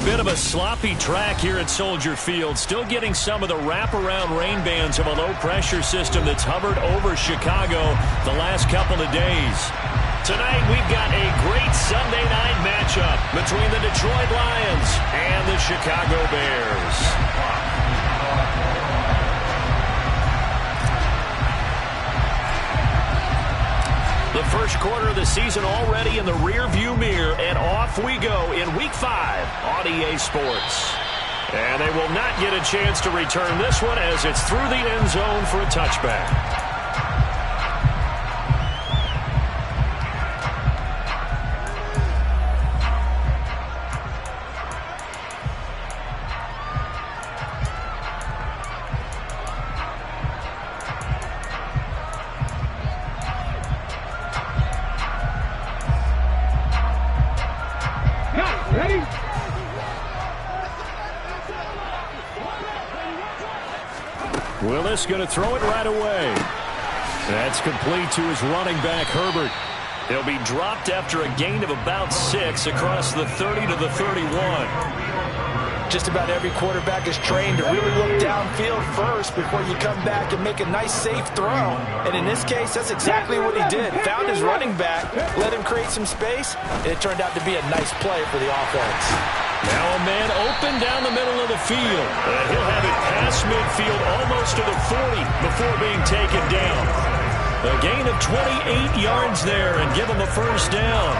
bit of a sloppy track here at Soldier Field. Still getting some of the wraparound rain bands of a low-pressure system that's hovered over Chicago the last couple of days. Tonight, we've got a great Sunday night matchup between the Detroit Lions and the Chicago Bears. The first quarter of the season already in the rearview mirror, and off we go in Week 5 on EA Sports. And they will not get a chance to return this one as it's through the end zone for a touchback. Willis going to throw it right away. That's complete to his running back, Herbert. He'll be dropped after a gain of about 6 across the 30 to the 31. Just about every quarterback is trained to really look downfield first before you come back and make a nice, safe throw. And in this case, that's exactly what he did. Found his running back, let him create some space, and it turned out to be a nice play for the offense. Now a man open down the middle of the field. And he'll have it past midfield almost to the 40 before being taken down. A gain of 28 yards there and give him a first down.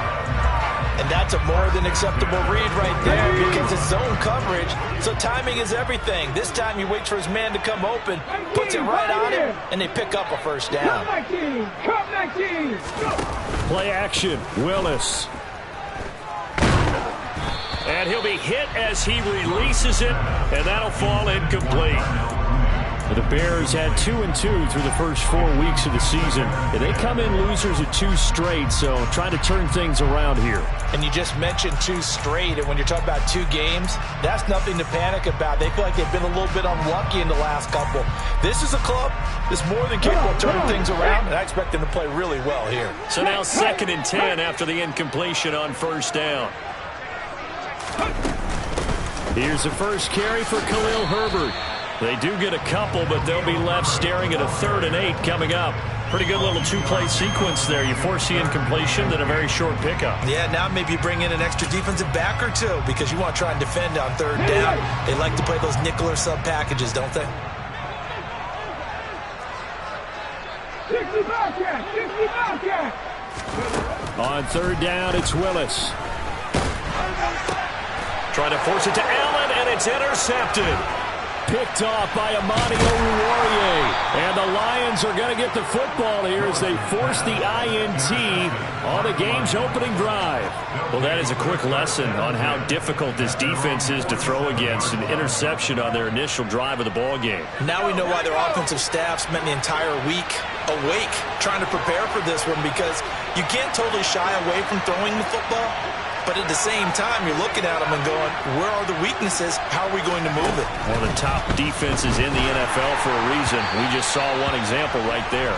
And that's a more than acceptable read right there because it's zone coverage, so timing is everything. This time he waits for his man to come open, puts it right on him, and they pick up a first down. Play action, Willis. And he'll be hit as he releases it, and that'll fall incomplete. The Bears had 2-2 through the first 4 weeks of the season. And they come in losers of 2 straight, so trying to turn things around here. And you just mentioned 2 straight, and when you're talking about 2 games, that's nothing to panic about. They feel like they've been a little bit unlucky in the last couple. This is a club that's more than capable of turning things around, and I expect them to play really well here. So now 2nd and 10 after the incompletion on first down. Here's the first carry for Khalil Herbert. They do get a couple, but they'll be left staring at a 3rd and 8 coming up. Pretty good little 2-play sequence there. You force the incompletion, then a very short pickup. Yeah, now maybe you bring in an extra defensive back or 2 because you want to try and defend on 3rd down. They like to play those nickel or sub packages, don't they? 60 Bobcat! 60 Bobcat! On 3rd down, it's Willis. Trying to force it to Allen, and it's intercepted. Picked off by Amani Oruwariye. And the Lions are going to get the football here as they force the INT on the game's opening drive. Well, that is a quick lesson on how difficult this defense is to throw against. An interception on their initial drive of the ball game. Now we know why their offensive staff spent the entire week awake trying to prepare for this one, because you can't totally shy away from throwing the football. But at the same time, you're looking at them and going, where are the weaknesses? How are we going to move it? One of the top defenses in the NFL for a reason. We just saw one example right there.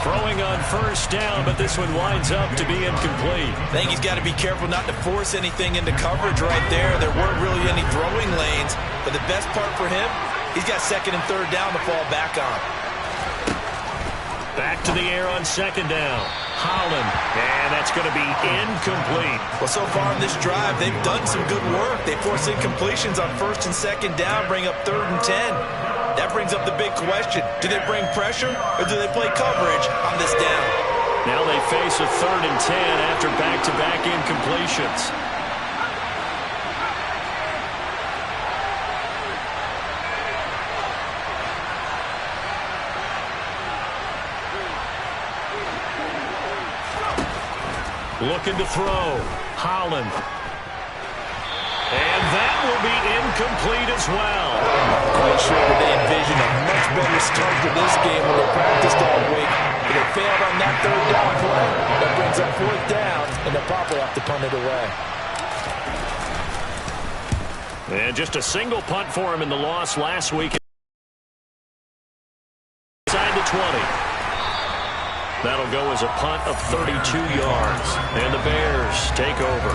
Throwing on first down, but this one winds up to be incomplete. I think he's got to be careful not to force anything into coverage right there. There weren't really any throwing lanes. But the best part for him, he's got 2nd and 3rd down to fall back on. Back to the air on 2nd down. Holland, and that's going to be incomplete. Well, so far in this drive, they've done some good work. They force incompletions on 1st and 2nd down, bring up 3rd and 10. That brings up the big question. Do they bring pressure, or do they play coverage on this down? Now they face a 3rd and 10 after back-to-back incompletions. Looking to throw. Holland. And that will be incomplete as well. Quite sure that they envisioned a much better start to this game when they practiced all week. But they failed on that 3rd down play. That brings up 4th down, and they'll probably have to punt it away. And just a single punt for him in the loss last week. Inside the 20. That'll go as a punt of 32 yards. And the Bears take over.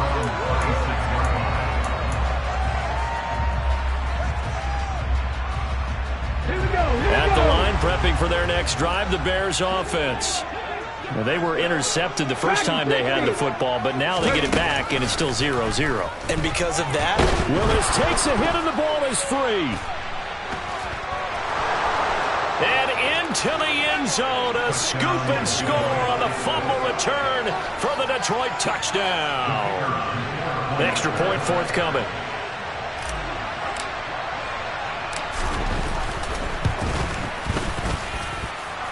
prepping for their next drive, the Bears offense. Well, they were intercepted the first time they had the football, but now they get it back, and it's still 0-0. And because of that, Willis takes a hit, and the ball is free. And into the end zone, a scoop and score on the fumble return for the Detroit touchdown. Extra point forthcoming.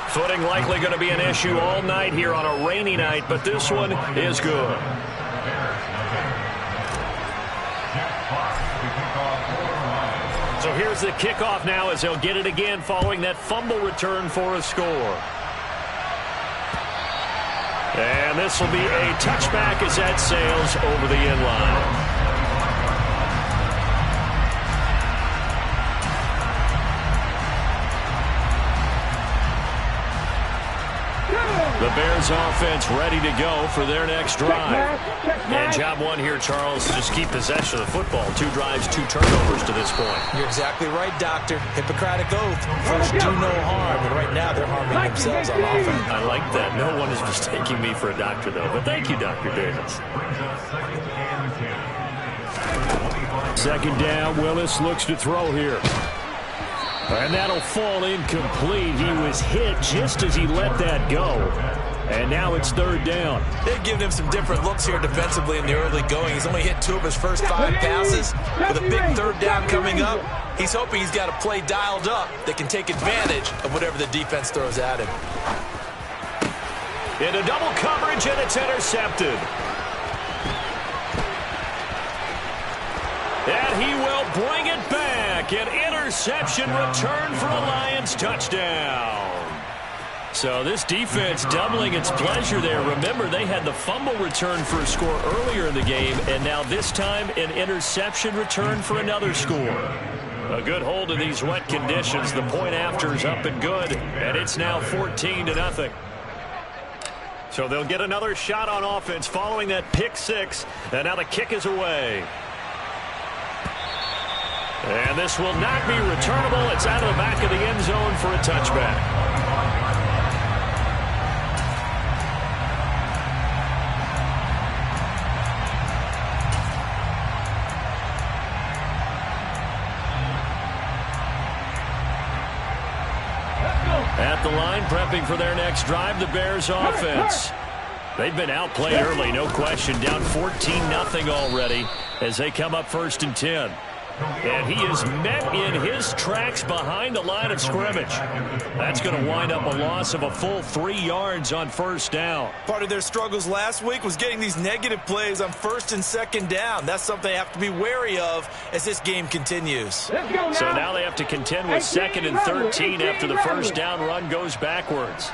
Footing likely going to be an issue all night here on a rainy night, but this one is good. So here's the kickoff now as they'll get it again following that fumble return for a score. And this will be a touchback as that sails over the end line. The Bears offense ready to go for their next drive. And job one here, Charles, just keep possession of the football. 2 drives, 2 turnovers to this point. You're exactly right, Doctor. Hippocratic oath. First, do no harm. And right now, they're harming themselves on offense. I like that. No one is mistaking me for a doctor, though. But thank you, Dr. Davis. Second down, Willis looks to throw here. And that'll fall incomplete. He was hit just as he let that go. And now it's third down. They've given him some different looks here defensively in the early going. He's only hit 2 of his first 5 passes. With a big third down coming up, he's hoping he's got a play dialed up that can take advantage of whatever the defense throws at him. Into double coverage, and it's intercepted. And he will bring it back. An interception return for a Lions touchdown. So this defense doubling its pleasure there. Remember, they had the fumble return for a score earlier in the game, and now this time an interception return for another score. A good hold in these wet conditions. The point after is up and good, and it's now 14-0. So they'll get another shot on offense following that pick 6, and now the kick is away. And this will not be returnable. It's out of the back of the end zone for a touchback. At the line, prepping for their next drive, the Bears offense. They've been outplayed early, no question. Down 14-0 already as they come up 1st and 10. And he is met in his tracks behind the line of scrimmage. That's going to wind up a loss of a full 3 yards on 1st down. Part of their struggles last week was getting these negative plays on 1st and 2nd down. That's something they have to be wary of as this game continues. So now they have to contend with 2nd and 13 after the 1st down run goes backwards.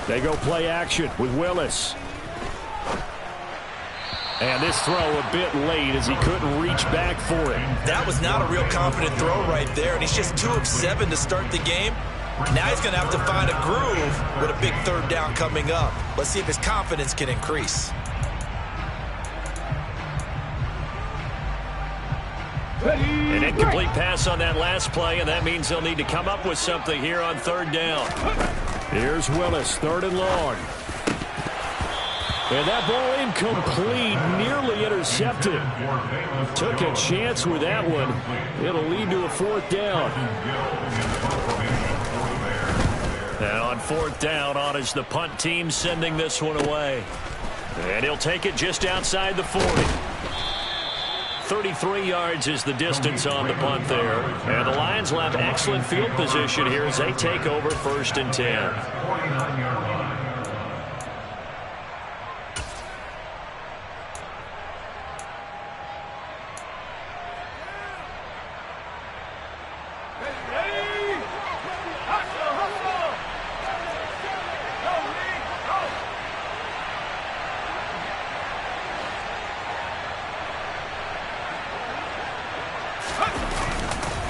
They go play action with Willis. And this throw a bit late as he couldn't reach back for it. That was not a real confident throw right there, and he's just 2 of 7 to start the game. Now he's going to have to find a groove with a big 3rd down coming up. Let's see if his confidence can increase. An incomplete pass on that last play, and that means they'll need to come up with something here on 3rd down. Here's Willis, 3rd and long. And that ball incomplete, nearly intercepted. Took a chance with that one. It'll lead to a 4th down. And on 4th down, on is the punt team sending this one away. And he'll take it just outside the 40. 33 yards is the distance on the punt there. And the Lions will have excellent field position here as they take over 1st and 10.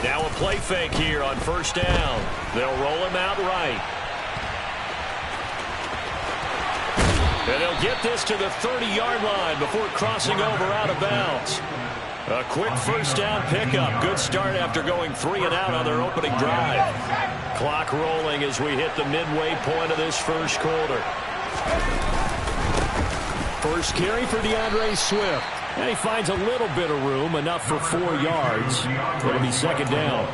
Now a play fake here on 1st down. They'll roll him out right. And they'll get this to the 30-yard line before crossing over out of bounds. A quick first down pickup. Good start after going 3 and out on their opening drive. Clock rolling as we hit the midway point of this first quarter. First carry for DeAndre Swift. And he finds a little bit of room, enough for 4 yards. It'll be second down.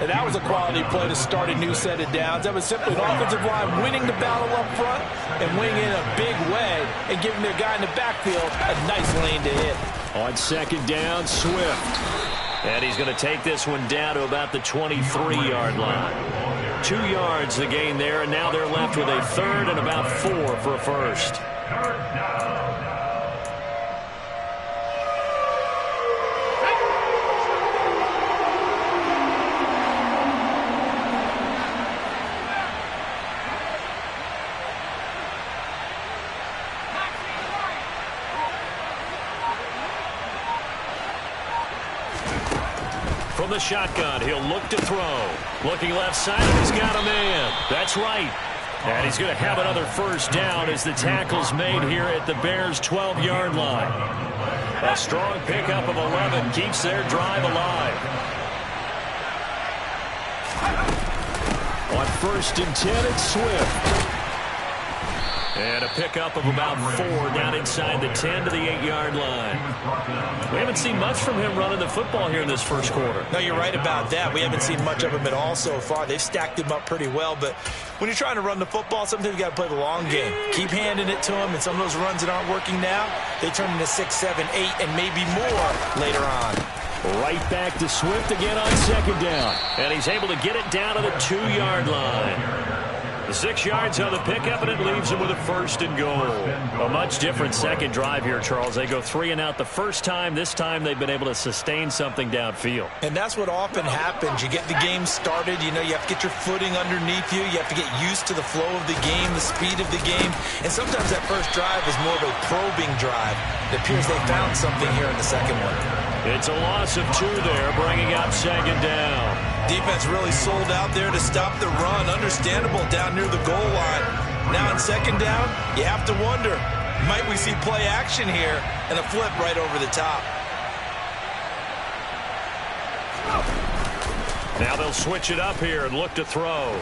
And that was a quality play to start a new set of downs. That was simply an offensive line winning the battle up front and winning in a big way and giving their guy in the backfield a nice lane to hit. On second down, Swift. And he's going to take this one down to about the 23-yard line. 2 yards the gain there, and now they're left with a third and about 4 for a first. From the shotgun, he'll look to throw. Looking left side, and he's got a man. That's right. And he's going to have another first down as the tackle's made here at the Bears' 12-yard line. A strong pickup of 11 keeps their drive alive. On 1st and 10, it's Swift. And a pickup of about 4 down inside the 10 to the 8-yard line. We haven't seen much from him running the football here in this first quarter. No, you're right about that. We haven't seen much of him at all so far. They've stacked him up pretty well, but when you're trying to run the football, sometimes you got to play the long game. Keep handing it to him, and some of those runs that aren't working now, they turn into 6, 7, 8, and maybe more later on. Right back to Swift again on second down. And he's able to get it down to the 2-yard line. The 6 yards on the pickup, and it leaves him with a first and goal. A much different second drive here, Charles. They go 3 and out the first time. This time they've been able to sustain something downfield. And that's what often happens. You get the game started. You know, you have to get your footing underneath you. You have to get used to the flow of the game, the speed of the game. And sometimes that first drive is more of a probing drive. It appears they found something here in the second one. It's a loss of 2 there, bringing up second down. Defense really sold out there to stop the run. Understandable down near the goal line. Now in second down, you have to wonder, might we see play action here and a flip right over the top? Now they'll switch it up here and look to throw.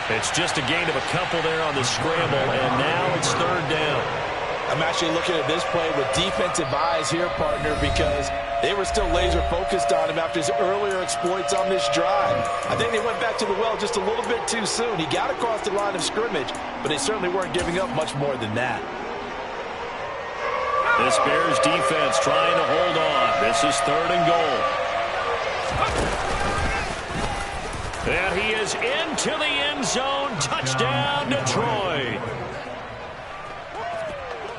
It's just a gain of a couple there on the scramble, and now it's third down. I'm actually looking at this play with defensive eyes here, partner, because they were still laser focused on him after his earlier exploits on this drive. I think they went back to the well just a little bit too soon. He got across the line of scrimmage, but they certainly weren't giving up much more than that. This Bears defense trying to hold on. This is third and goal. And he is into the end zone. Touchdown, Detroit.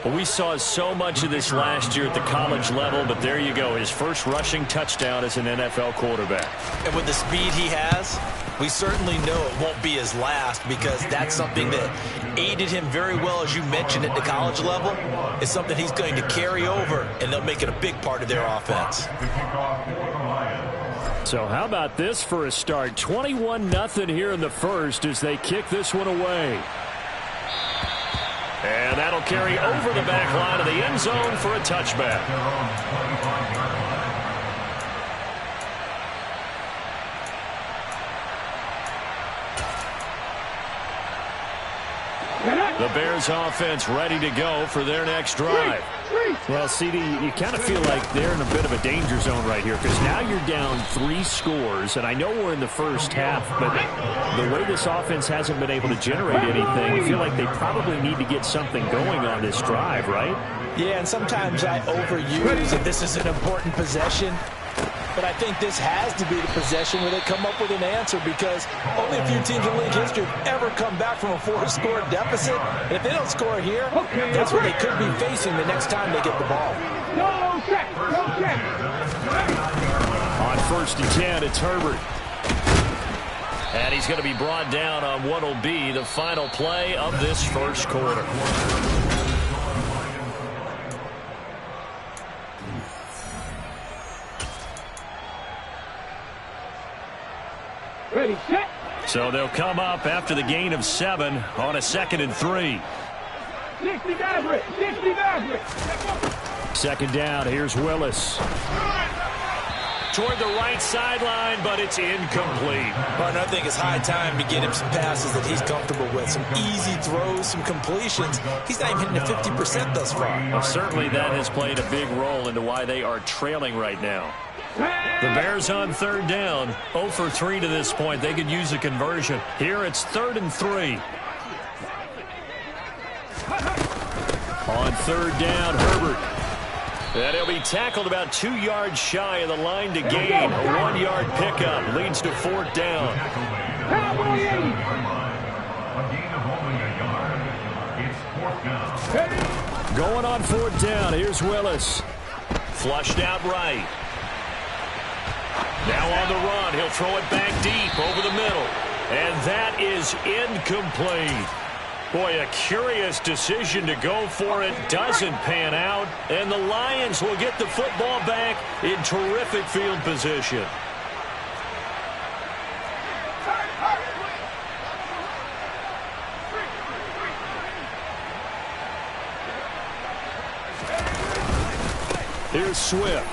Well, we saw so much of this last year at the college level, but there you go. His first rushing touchdown as an NFL quarterback. And with the speed he has, we certainly know it won't be his last, because that's something that aided him very well, as you mentioned, at the college level. It's something he's going to carry over, and they'll make it a big part of their offense. So how about this for a start? 21-0 here in the first as they kick this one away. And that'll carry over the back line of the end zone for a touchback. The Bears offense ready to go for their next drive. Well, CD, you kind of feel like they're in a bit of a danger zone right here, because now you're down 3 scores, and I know we're in the first half, but the way this offense hasn't been able to generate anything, you feel like they probably need to get something going on this drive, right? Yeah, and sometimes I overuse that this is an important possession. But I think this has to be the possession where they come up with an answer, because only a few teams in league history have ever come back from a 4-score deficit. And if they don't score here, that's what they could be facing the next time they get the ball. No check. On 1st and 10, it's Herbert. And he's going to be brought down on what will be the final play of this first quarter. Ready, set. So they'll come up after the gain of 7 on a 2nd and 3. 60 Maverick. 60 Maverick. Second down. Here's Willis. Toward the right sideline, but it's incomplete. But I think it's high time to get him some passes that he's comfortable with. Some easy throws, some completions. He's not even hitting the 50% thus far. Well, certainly that has played a big role into why they are trailing right now. The Bears on third down. 0 for 3 to this point. They could use a conversion. Here it's 3rd and 3. On third down, Herbert. And he'll be tackled about 2 yards shy of the line to gain. A 1-yard pickup leads to 4th down. Going on 4th down. Here's Willis. Flushed out right. Now on the run. He'll throw it back deep over the middle. And that is incomplete. Boy, a curious decision to go for it. Doesn't pan out. And the Lions will get the football back in terrific field position. Here's Swift.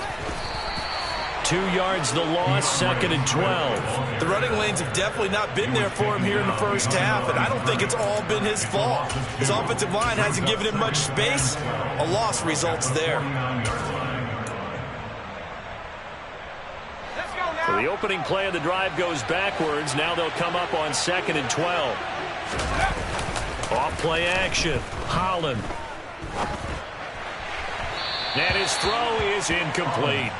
2 yards the loss, 2nd and 12. The running lanes have definitely not been there for him here in the first half, and I don't think it's all been his fault. His offensive line hasn't given him much space. A loss results there. So the opening play of the drive goes backwards. Now they'll come up on 2nd and 12. Off play action. Holland. And his throw is incomplete.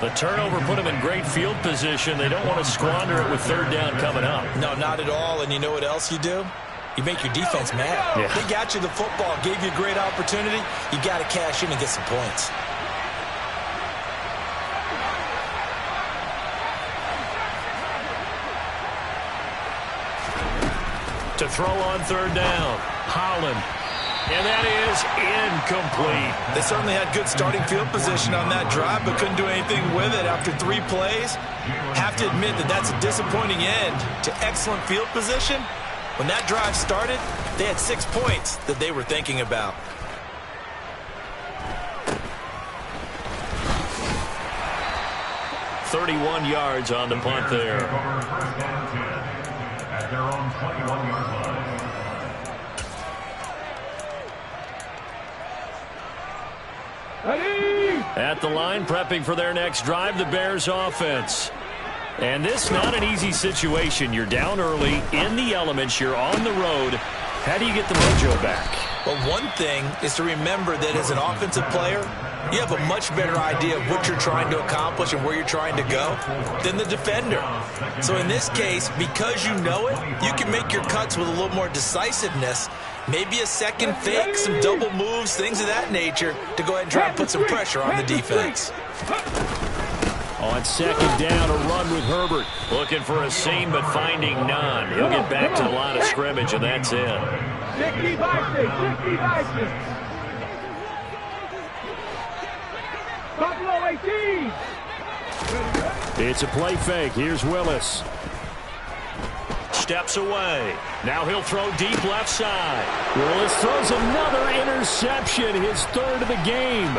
The turnover put him in great field position. They don't want to squander it with 3rd down coming up. No, not at all. And you know what else you do? You make your defense mad. Yeah. They got you the football, gave you a great opportunity. You got to cash in and get some points. To throw on 3rd down. Holland. And that is incomplete. They certainly had good starting field position on that drive, but couldn't do anything with it after 3 plays. Have to admit that that's a disappointing end to excellent field position. When that drive started, they had 6 points that they were thinking about. .31 yards on the punt there. At their own 21-yard line. At the line, prepping for their next drive, the Bears offense. And this not an easy situation. You're down early, in the elements, you're on the road. How do you get the mojo back? Well, one thing is to remember that as an offensive player, you have a much better idea of what you're trying to accomplish and where you're trying to go than the defender. So in this case, because you know it, you can make your cuts with a little more decisiveness. Maybe a second fake, some double moves, things of that nature to go ahead and try and put some pressure on the defense. On 2nd down, a run with Herbert. Looking for a seam, but finding none. He'll get back to the line of scrimmage, and that's it. 60 Vikings, 60 Vikings. Buffalo 18. It's a play fake. Here's Willis. Steps away. Now he'll throw deep left side. Willis throws another interception, his 3rd of the game.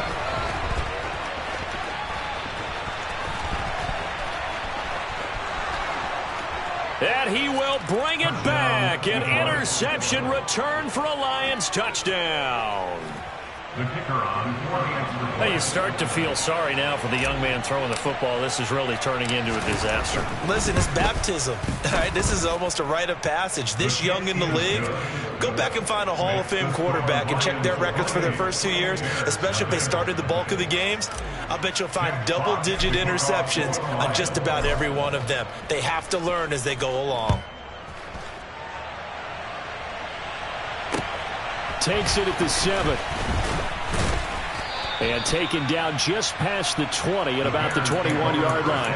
And he will bring it back. An interception return for a Lions touchdown. The kicker on for the extra point. Hey, you start to feel sorry now for the young man throwing the football. This is really turning into a disaster. Listen, it's baptism. All right, this is almost a rite of passage. This young in the league, go back and find a Hall of Fame quarterback and check their records for their first 2 years, especially if they started the bulk of the games. I'll bet you'll find double-digit interceptions on just about every one of them. They have to learn as they go along. Takes it at the 7. And taken down just past the 20 at about the 21-yard line.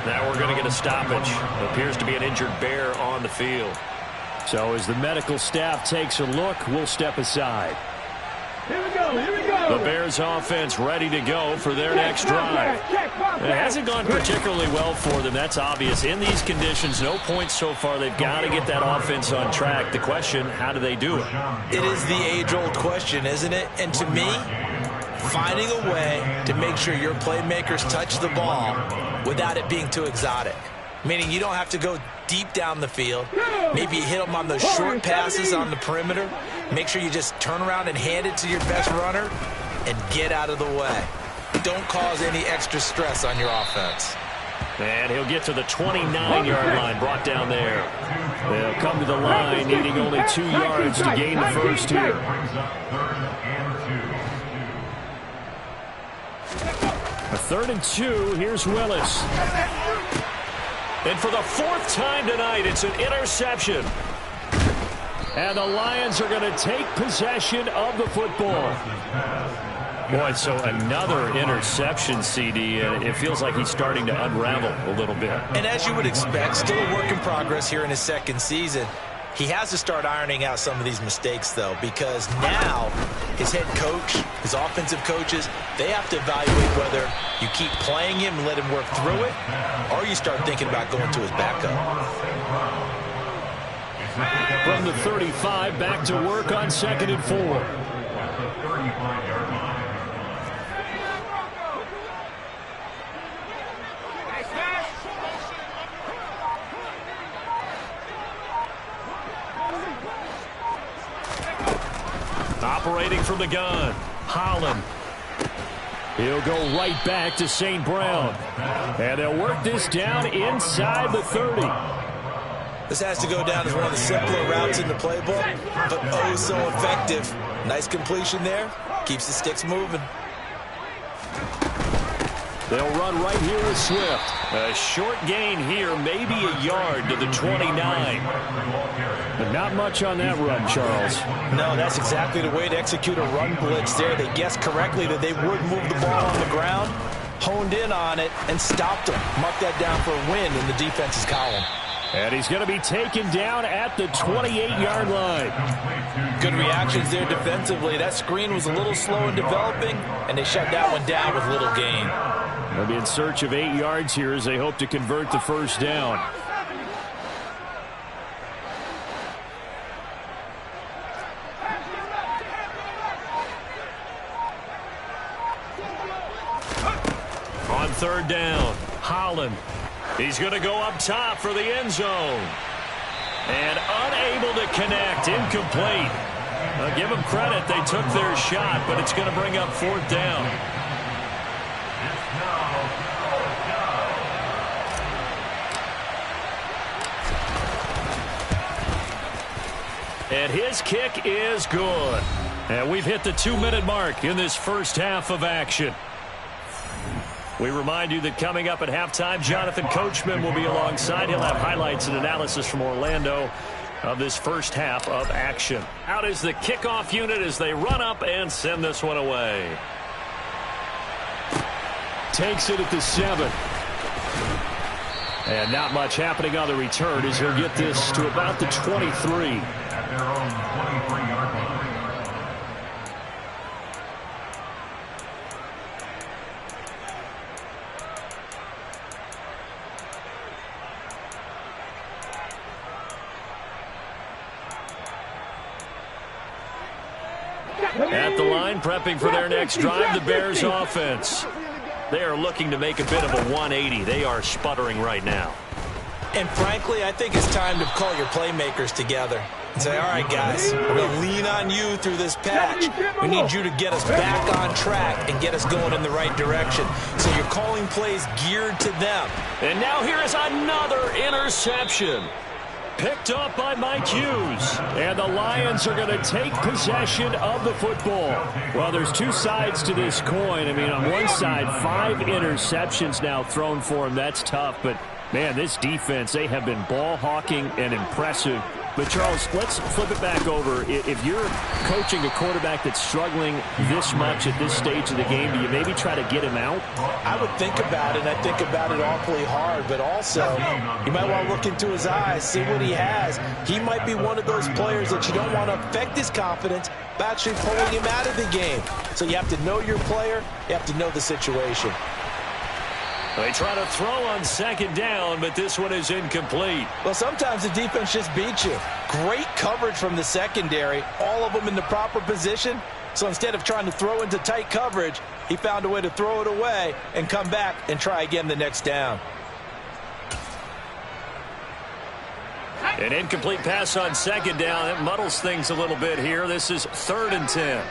Now we're going to get a stoppage. It appears to be an injured Bear on the field. So as the medical staff takes a look, we'll step aside. Here we go, here we go. The Bears offense ready to go for their next drive. It hasn't gone particularly well for them. That's obvious. In these conditions, no points so far. They've got to get that offense on track. The question, how do they do it? It is the age-old question, isn't it? And to me, finding a way to make sure your playmakers touch the ball without it being too exotic. Meaning you don't have to go deep down the field. Maybe you hit them on those short passes on the perimeter. Make sure you just turn around and hand it to your best runner and get out of the way. Don't cause any extra stress on your offense. And he'll get to the 29-yard line, brought down there. They'll come to the line, needing only 2 yards to gain the first here. A 3rd and 2, here's Willis. And for the 4th time tonight, it's an interception. And the Lions are going to take possession of the football. Boy, so another interception, CD, and it feels like he's starting to unravel a little bit. And as you would expect, still a work in progress here in his 2nd season. He has to start ironing out some of these mistakes, though, because now his head coach, his offensive coaches, they have to evaluate whether you keep playing him and let him work through it, or you start thinking about going to his backup. From the 35, back to work on 2nd and 4. Operating from the gun, Holland. He'll go right back to St. Brown. And they'll work this down inside the 30. This has to go down as one of the simpler routes in the playbook, but oh so effective. Nice completion there. Keeps the sticks moving. They'll run right here with Swift. A short gain here, maybe a yard to the 29. But not much on that run, Charles. No, that's exactly the way to execute a run blitz there. They guessed correctly that they would move the ball on the ground, honed in on it, and stopped them. Mark that down for a win in the defense's column. And he's going to be taken down at the 28-yard line. Good reactions there defensively. That screen was a little slow in developing, and they shut that one down with little gain. They'll be in search of 8 yards here as they hope to convert the first down. On 3rd down, Holland. He's going to go up top for the end zone. And unable to connect, incomplete. I'll give them credit, they took their shot, but it's going to bring up 4th down. And his kick is good. And we've hit the 2-minute mark in this first half of action. We remind you that coming up at halftime, Jonathan Coachman will be alongside. He'll have highlights and analysis from Orlando of this first half of action. Out is the kickoff unit as they run up and send this one away. Takes it at the 7. And not much happening on the return as he'll get this to about the 23. At their own 23-yard line. At the line, prepping for their next drive, the Bears offense. They are looking to make a bit of a 180. They are sputtering right now. And frankly, I think it's time to call your playmakers together and say, all right, guys, we're going to lean on you through this patch. We need you to get us back on track and get us going in the right direction. So you're calling plays geared to them. And now here is another interception. Picked up by Mike Hughes. And the Lions are going to take possession of the football. Well, there's two sides to this coin. I mean, on one side, 5 interceptions now thrown for him. That's tough. But, man, this defense, they have been ball hawking and impressive. But, Charles, let's flip it back over. If you're coaching a quarterback that's struggling this much at this stage of the game, do you maybe try to get him out? I would think about it, and I think about it awfully hard. But also, you might want to look into his eyes, see what he has. He might be one of those players that you don't want to affect his confidence by actually pulling him out of the game. So you have to know your player. You have to know the situation. They try to throw on second down, but this one is incomplete. Well, sometimes the defense just beats you. Great coverage from the secondary, all of them in the proper position. So instead of trying to throw into tight coverage, he found a way to throw it away and come back and try again the next down. An incomplete pass on second down. It muddles things a little bit here. This is 3rd and 10.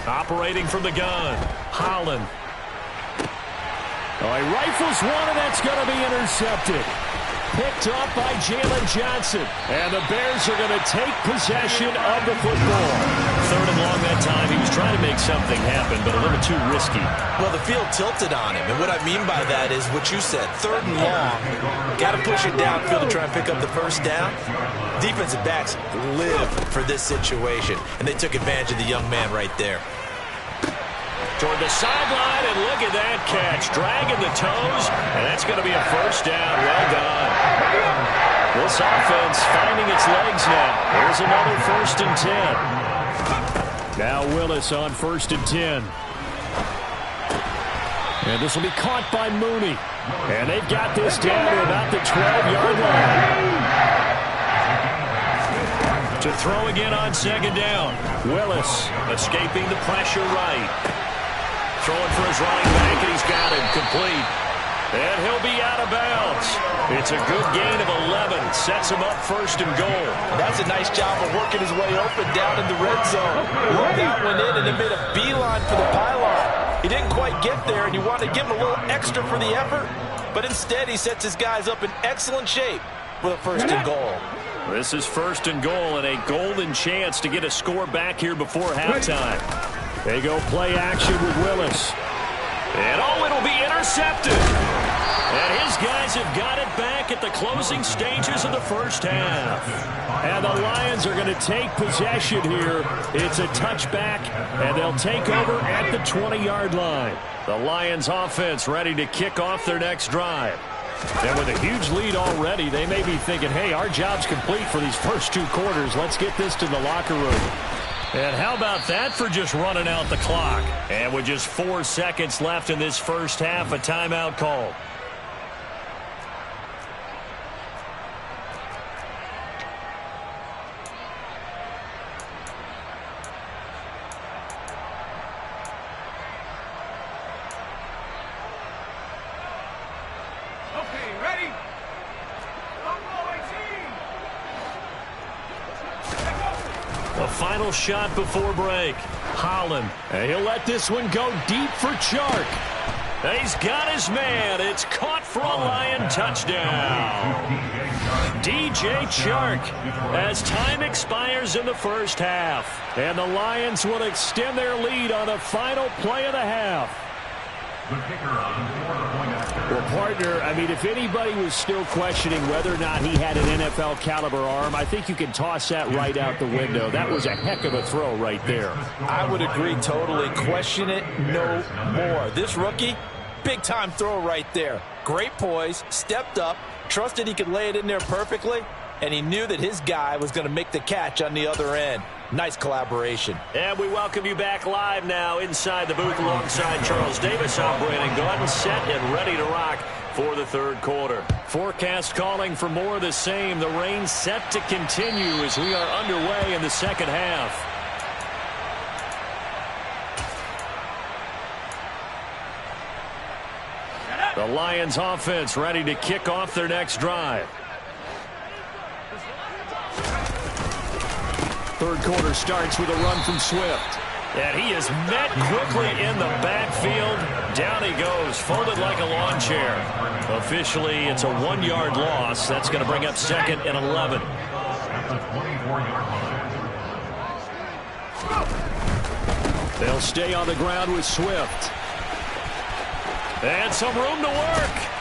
Operating from the gun, Holland. Oh, he rifles one, and that's going to be intercepted. Picked up by Jalen Johnson. And the Bears are going to take possession of the football. 3rd and long that time. He was trying to make something happen, but a little too risky. Well, the field tilted on him. And what I mean by that is what you said. 3rd and long. Got to push it downfield to try and pick up the first down. Defensive backs live for this situation. And they took advantage of the young man right there. Toward the sideline, and look at that catch. Dragging the toes, and that's going to be a first down. Well done. This offense finding its legs now. Here's another 1st and 10. Now Willis on 1st and 10. And this will be caught by Mooney. And they've got this down to about the 12-yard line. To throw again on second down. Willis escaping the pressure right. Throwing for his running back, and he's got him complete. And he'll be out of bounds. It's a good gain of 11. Sets him up 1st and goal. That's a nice job of working his way open down in the red zone. Looked that one in and then made a beeline for the pylon. He didn't quite get there, and you wanted to give him a little extra for the effort. But instead, he sets his guys up in excellent shape with a 1st and goal. This is 1st and goal, and a golden chance to get a score back here before halftime. They go play action with Willis. And it'll be intercepted. And his guys have got it back at the closing stages of the first half. And the Lions are going to take possession here. It's a touchback, and they'll take over at the 20-yard line. The Lions offense ready to kick off their next drive. And with a huge lead already, they may be thinking, hey, our job's complete for these first 2 quarters. Let's get this to the locker room. And how about that for just running out the clock? And with just 4 seconds left in this first half, a timeout called. Okay, ready? The final shot before break. Holland. And he'll let this one go deep for Chark. He's got his man. It's caught for a Lion touchdown. DJ Chark as time expires in the first half. And the Lions will extend their lead on the final play of the half. Well, partner, I mean, if anybody was still questioning whether or not he had an NFL caliber arm, I think you can toss that right out the window. That was a heck of a throw right there. I would agree totally. Question it no more. This rookie, big time throw right there. Great poise, stepped up, trusted he could lay it in there perfectly, and he knew that his guy was going to make the catch on the other end. Nice collaboration. And we welcome you back live now inside the booth alongside Charles Davis. I'm Brandon Gordon, set and ready to rock for the 3rd quarter. Forecast calling for more of the same. The rain set to continue as we are underway in the second half. The Lions offense ready to kick off their next drive. 3rd quarter starts with a run from Swift. And he is met quickly in the backfield. Down he goes, folded like a lawn chair. Officially, it's a 1-yard loss. That's going to bring up 2nd and 11. They'll stay on the ground with Swift. And some room to work.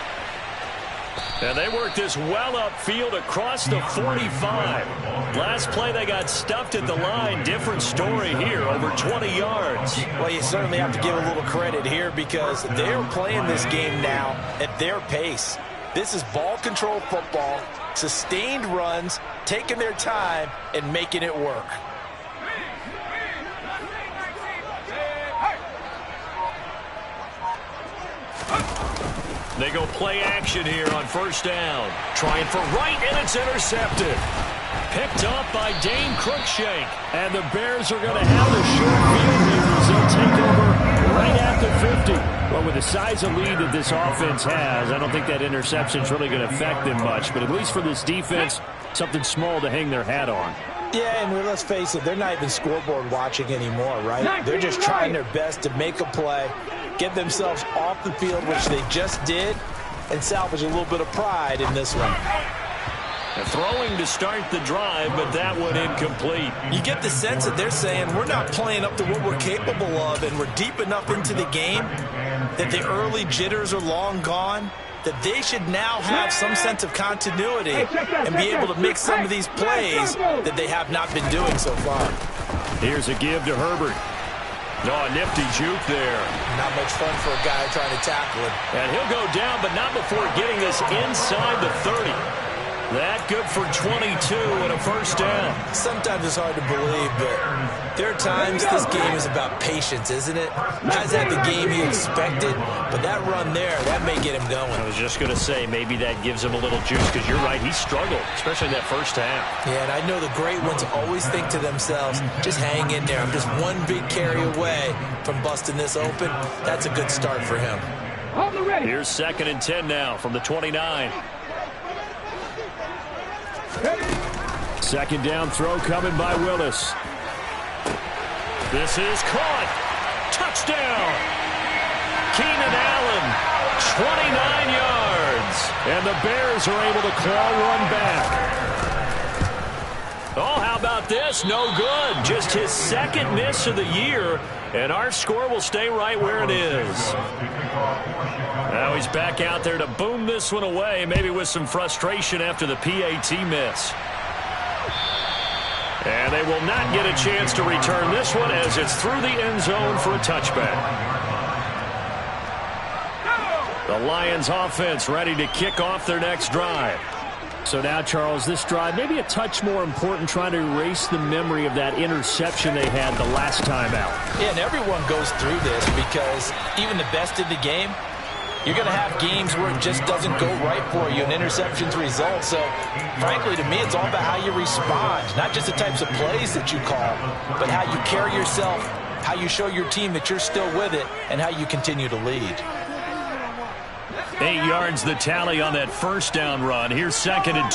And they work this well upfield across the 45. Last play they got stuffed at the line. Different story here, over 20 yards. Well, you certainly have to give a little credit here because they're playing this game now at their pace. This is ball control football, sustained runs, taking their time, and making it work. They go play action here on first down. Trying for right, and it's intercepted. Picked up by Dane Cruikshank. And the Bears are going to have a short field here as they'll take over right at the 50. Well, with the size of lead that this offense has, I don't think that interception is really going to affect them much. But at least for this defense, something small to hang their hat on. Yeah, and let's face it, they're not even scoreboard watching anymore, right? They're just trying their best to make a play, get themselves off the field, which they just did, and salvage a little bit of pride in this one. And throwing to start the drive, but that one incomplete. You get the sense that they're saying we're not playing up to what we're capable of, and we're deep enough into the game that the early jitters are long gone, that they should now have some sense of continuity and be able to make some of these plays that they have not been doing so far. Here's a give to Herbert. Oh, a nifty juke there. Not much fun for a guy trying to tackle him. And he'll go down, but not before getting this inside the 30. That good for 22 and a first down. Sometimes it's hard to believe, but there are times this game is about patience, isn't it? Has had the game he expected, but that run there, that may get him going. I was just going to say, maybe that gives him a little juice, because you're right, he struggled, especially that first half. Yeah, and I know the great ones always think to themselves, just hang in there. I'm just one big carry away from busting this open. That's a good start for him. Here's 2nd and 10 now from the 29. Second down throw coming by Willis. This is caught. Touchdown. Keenan Allen, 29 yards. And the Bears are able to claw one back. Oh, how about this? No good. Just his second miss of the year. And our score will stay right where it is. Now he's back out there to boom this one away, maybe with some frustration after the PAT miss. And they will not get a chance to return this one as it's through the end zone for a touchback. The Lions offense ready to kick off their next drive. So now, Charles, this drive maybe a touch more important, trying to erase the memory of that interception they had the last time out. Yeah, and everyone goes through this because even the best in the game, you're going to have games where it just doesn't go right for you and interceptions result. So, frankly, to me, it's all about how you respond, not just the types of plays that you call, but how you carry yourself, how you show your team that you're still with it, and how you continue to lead. 8 yards the tally on that first down run. Here's 2nd and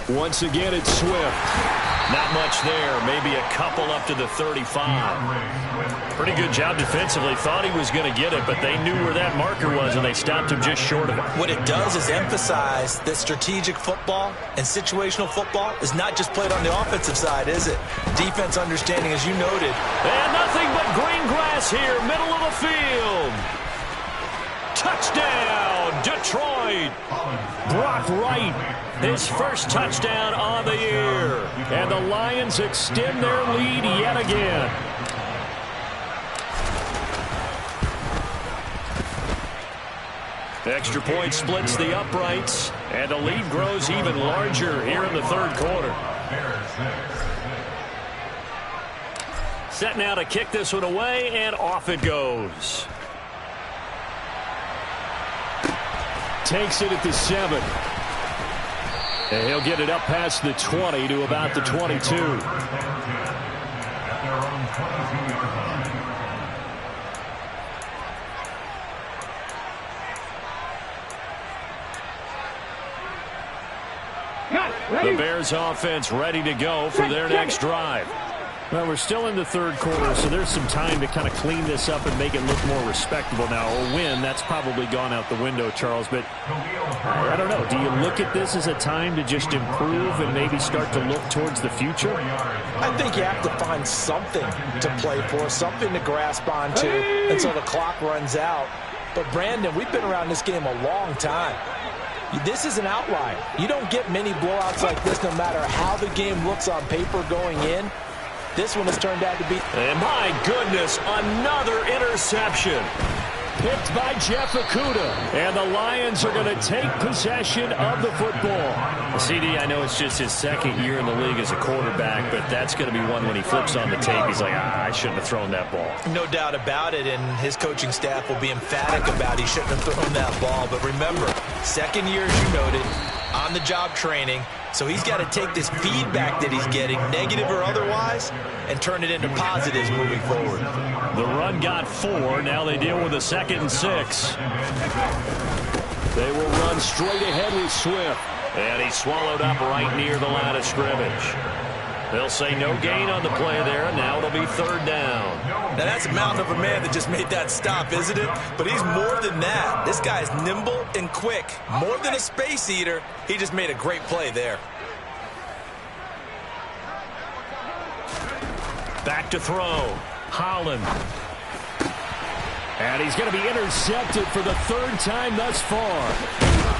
2. Once again, it's Swift. Not much there. Maybe a couple up to the 35. Pretty good job defensively. Thought he was going to get it, but they knew where that marker was, and they stopped him just short of it. What it does is emphasize that strategic football and situational football is not just played on the offensive side, is it? Defense understanding, as you noted. And nothing but green grass here, middle of the field. Touchdown, Detroit. Brock Wright, his first touchdown on the year. And the Lions extend their lead yet again. Extra point splits the uprights, and the lead grows even larger here in the third quarter. Set now to kick this one away, and off it goes. Takes it at the 7. And he'll get it up past the 20 to about the 22. The Bears offense ready to go for their next drive. Well, we're still in the third quarter, so there's some time to kind of clean this up and make it look more respectable. Now, a win, that's probably gone out the window, Charles, but I don't know. Do you look at this as a time to just improve and maybe start to look towards the future? I think you have to find something to play for, something to grasp onto until the clock runs out. But, Brandon, we've been around this game a long time. This is an outlier. You don't get many blowouts like this no matter how the game looks on paper going in. This one has turned out to be... And my goodness, another interception. Picked by Jeff Okudah. And the Lions are going to take possession of the football. CD, I know it's just his second year in the league as a quarterback, but that's going to be one when he flips on the tape. He's like, I shouldn't have thrown that ball. No doubt about it, and his coaching staff will be emphatic about he shouldn't have thrown that ball. But remember, second year, as you noted, on-the-job training. So he's got to take this feedback that he's getting, negative or otherwise, and turn it into positives moving forward. The run got 4. Now they deal with a 2nd and 6. They will run straight ahead with Swift. And he's swallowed up right near the line of scrimmage. They'll say no gain on the play there. Now it'll be 3rd down. Now that's a mountain of a man that just made that stop, isn't it? But he's more than that. This guy's nimble and quick. More than a space eater. He just made a great play there. Back to throw. Holland. And he's going to be intercepted for the 3rd time thus far.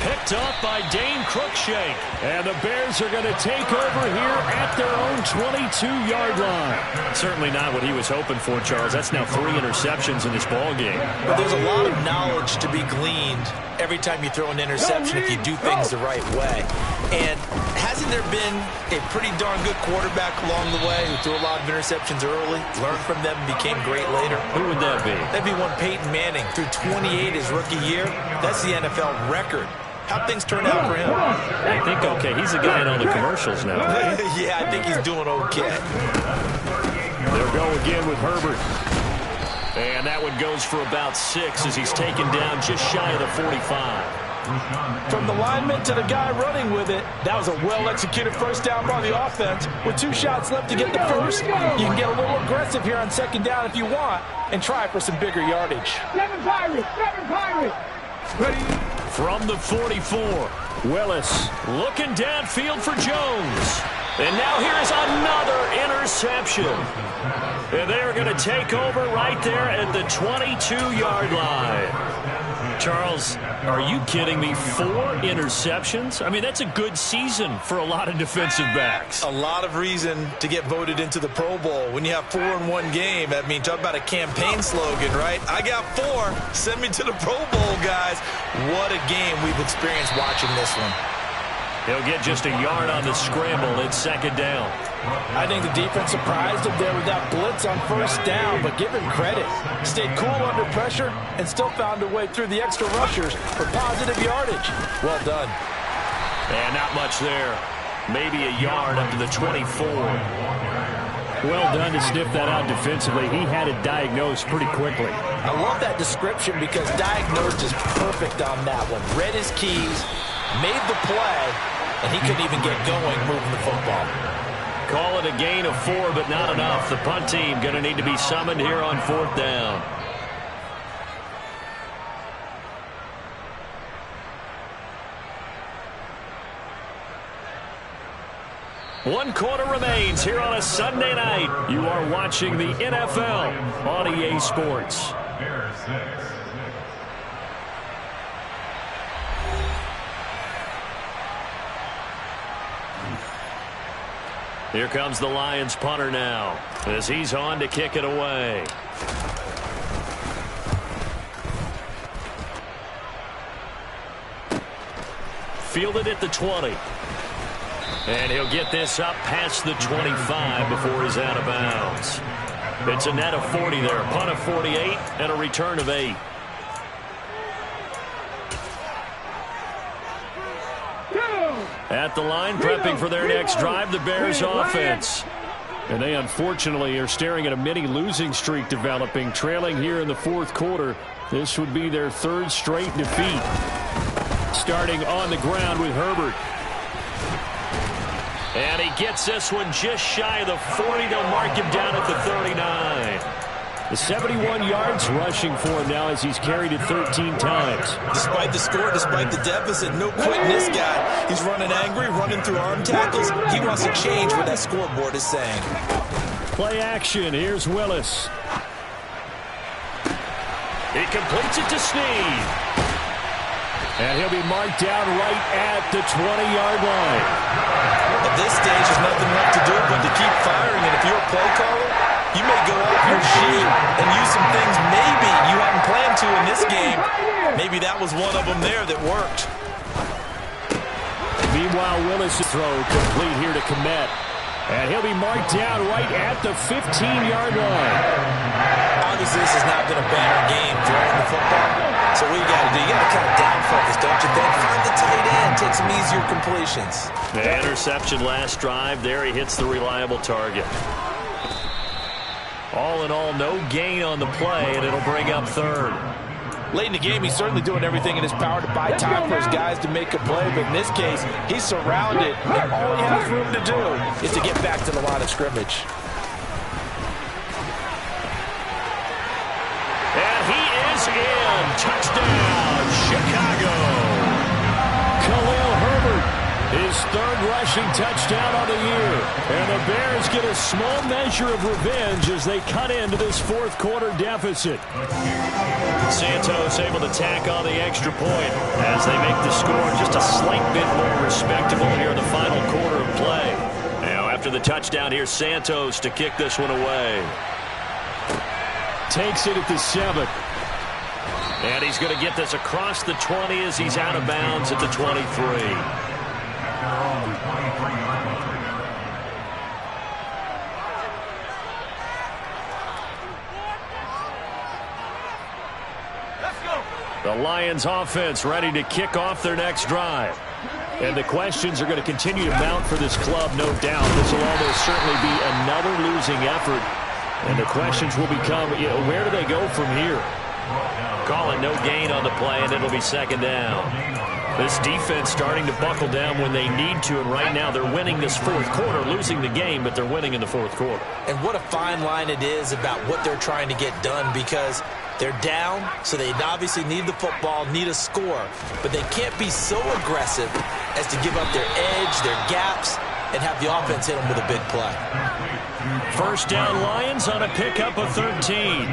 Picked up by Dane Cruikshank. And the Bears are going to take over here at their own 22-yard line. Certainly not what he was hoping for, Charles. That's now 3 interceptions in this ball game. But there's a lot of knowledge to be gleaned every time you throw an interception if you do things the right way. And hasn't there been a pretty darn good quarterback along the way who threw a lot of interceptions early, learned from them, and became great later? Who would that be? That'd be one Peyton Manning. Threw 28 his rookie year. That's the NFL record. How'd things turn out for him? I think okay. He's the guy in all the commercials now. Yeah, I think he's doing okay. They'll go again with Herbert. And that one goes for about 6 as he's taken down just shy of the 45. From the lineman to the guy running with it, that was a well-executed first down by the offense. With 2 shots left to get the first, you can get a little aggressive here on 2nd down if you want and try for some bigger yardage. 7 Pirates! 7 Pirates! Ready? From the 44, Willis looking downfield for Jones. And now here's another interception. And they're going to take over right there at the 22-yard line. Charles, are you kidding me? 4 interceptions? I mean, that's a good season for a lot of defensive backs. A lot of reason to get voted into the Pro Bowl. When you have 4 in one game, I mean, talk about a campaign slogan, right? I got 4. Send me to the Pro Bowl, guys. What a game we've experienced watching this one. He'll get just a yard on the scramble. It's 2nd down. I think the defense surprised him there with that blitz on 1st down, but give him credit. Stayed cool under pressure and still found a way through the extra rushers for positive yardage. Well done. And not much there. Maybe a yard up to the 24. Well done to sniff that out defensively. He had it diagnosed pretty quickly. I love that description because diagnosed is perfect on that one. Read his keys, made the play, and he couldn't even get going moving the football. Call it a gain of 4, but not enough. The punt team going to need to be summoned here on 4th down. One quarter remains here on a Sunday night. You are watching the NFL on EA Sports. Bears 6. Here comes the Lions punter now as he's on to kick it away. Fielded at the 20. And he'll get this up past the 25 before he's out of bounds. It's a net of 40 there. Punt of 48 and a return of 8. At the line, prepping for their next drive, the Bears offense. And they unfortunately are staring at a mini losing streak developing, trailing here in the 4th quarter. This would be their 3rd straight defeat. Starting on the ground with Herbert. And he gets this one just shy of the 40. They'll mark him down at the 39. The 71 yards rushing for him now as he's carried it 13 times. Despite the score, despite the deficit, no quitting this guy. He's running angry, running through arm tackles. He wants to change what that scoreboard is saying. Play action. Here's Willis. He completes it to Snead. And he'll be marked down right at the 20-yard line. At this stage, there's nothing left to do but to keep firing. And if you're a play caller, you may go off your sheet and use some things maybe you hadn't planned to in this game. Maybe that was one of them there that worked. Meanwhile, Willis' throw complete here to Komet. And he'll be marked down right at the 15-yard line. Obviously, this has not been a banner game throwing the football. So what you got to do, you got to kind of down focus, don't you think? Find the tight end, take some easier completions. The interception last drive. There he hits the reliable target. All in all, no gain on the play, and it'll bring up third. Late in the game, he's certainly doing everything in his power to buy time for his guys to make a play. But in this case, he's surrounded, and all he has room to do is to get back to the line of scrimmage. And he is in. Touchdown, Chicago. Khalil Herbert, his third rushing touchdown on the year. And the Bears get a small measure of revenge as they cut into this fourth quarter deficit. Santos able to tack on the extra point as they make the score just a slight bit more respectable here in the final quarter of play. Now after the touchdown, here's Santos to kick this one away. Takes it at the 7. And he's going to get this across the 20 as he's out of bounds at the 23. The Lions offense ready to kick off their next drive. And the questions are going to continue to mount for this club, no doubt. This will almost certainly be another losing effort. And the questions will become, where do they go from here? Call it no gain on the play, and it'll be second down. This defense starting to buckle down when they need to, and right now they're winning this fourth quarter, losing the game, but they're winning in the fourth quarter. And what a fine line it is about what they're trying to get done, because they're down, so they obviously need the football, need a score, but they can't be so aggressive as to give up their edge, their gaps, and have the offense hit them with a big play. First down, Lions on a pickup of 13.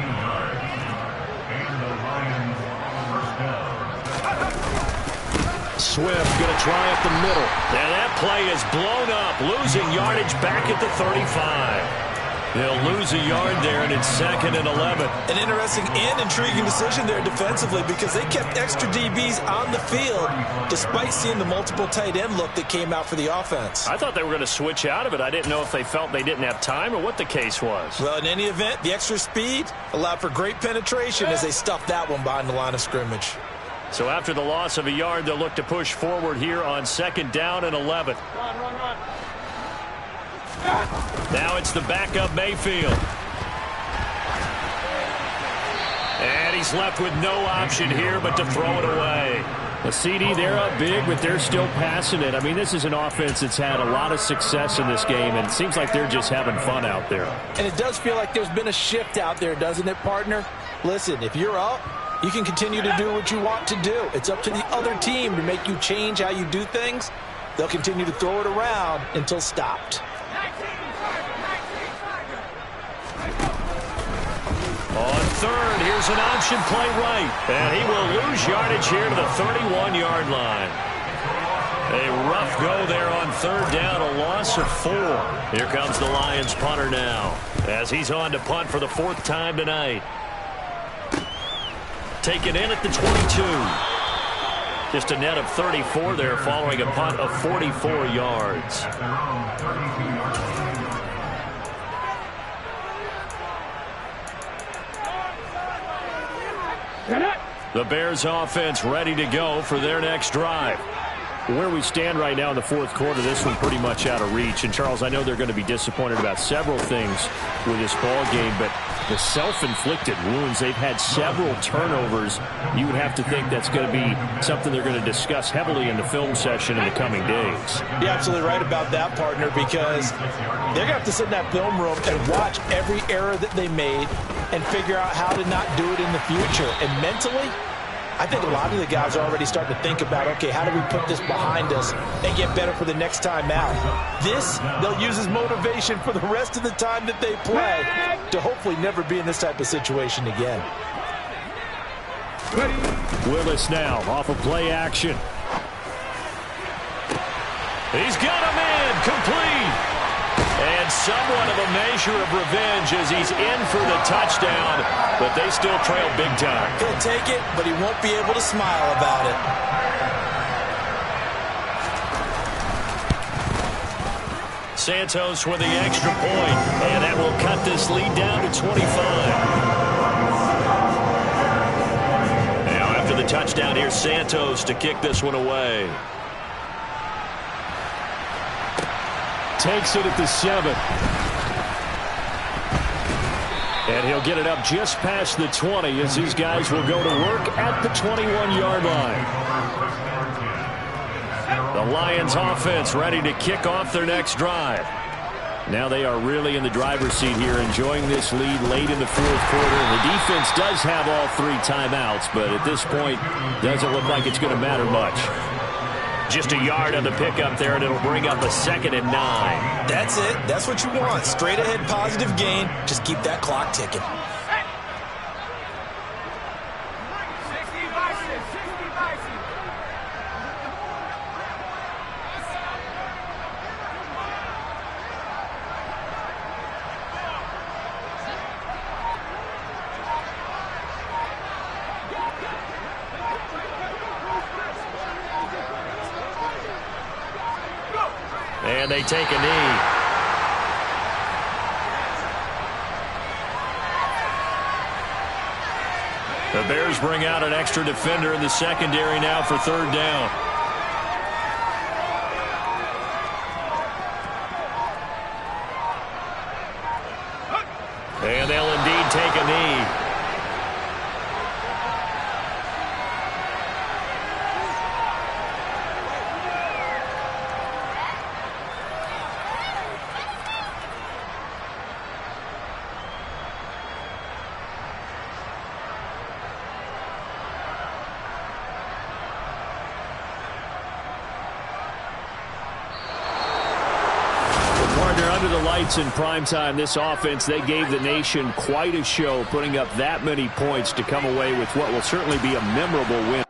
Swift going to try up the middle. And that play is blown up, losing yardage back at the 35. They'll lose a yard there, and it's 2nd and 11. An interesting and intriguing decision there defensively, because they kept extra DBs on the field despite seeing the multiple tight end look that came out for the offense. I thought they were going to switch out of it. I didn't know if they felt they didn't have time or what the case was. Well, in any event, the extra speed allowed for great penetration as they stuffed that one behind the line of scrimmage. So after the loss of a yard, they'll look to push forward here on 2nd down and 11. Run. Now it's the backup Mayfield. And he's left with no option here but to throw it away. The CD, they're up big, but they're still passing it. I mean, this is an offense that's had a lot of success in this game, and it seems like they're just having fun out there. And it does feel like there's been a shift out there, doesn't it, partner? Listen, if you're up, you can continue to do what you want to do. It's up to the other team to make you change how you do things. They'll continue to throw it around until stopped. On third, here's an option play right. And he will lose yardage here to the 31-yard line. A rough go there on 3rd down, a loss of 4. Here comes the Lions punter now as he's on to punt for the 4th time tonight. Taken in at the 22. Just a net of 34 there following a punt of 44 yards. The Bears offense ready to go for their next drive. Where we stand right now in the fourth quarter, this one pretty much out of reach. And, Charles, I know they're going to be disappointed about several things with this ball game, but the self-inflicted wounds, they've had several turnovers. You would have to think that's going to be something they're going to discuss heavily in the film session in the coming days. You're absolutely right about that, partner, because they're going to have to sit in that film room and watch every error that they made and figure out how to not do it in the future. And mentally, I think a lot of the guys are already starting to think about, okay, how do we put this behind us and get better for the next time out? This, they'll use as motivation for the rest of the time that they play to hopefully never be in this type of situation again. Ready. Willis now off of play action. He's got him in, complete. And somewhat of a measure of revenge as he's in for the touchdown, but they still trail big time. He'll take it, but he won't be able to smile about it. Santos with the extra point, and that will cut this lead down to 25. Now after the touchdown, here's Santos to kick this one away. Takes it at the 7. And he'll get it up just past the 20 as these guys will go to work at the 21-yard line. The Lions offense ready to kick off their next drive. Now they are really in the driver's seat here, enjoying this lead late in the fourth quarter. The defense does have all 3 timeouts, but at this point, doesn't look like it's going to matter much. Just a yard on the pickup there, and it'll bring up a 2nd and 9. That's it. That's what you want. Straight ahead positive gain. Just keep that clock ticking. And they take a knee. The Bears bring out an extra defender in the secondary now for 3rd down. And they'll indeed take a knee. Under the lights in primetime, this offense, they gave the nation quite a show, putting up that many points to come away with what will certainly be a memorable win.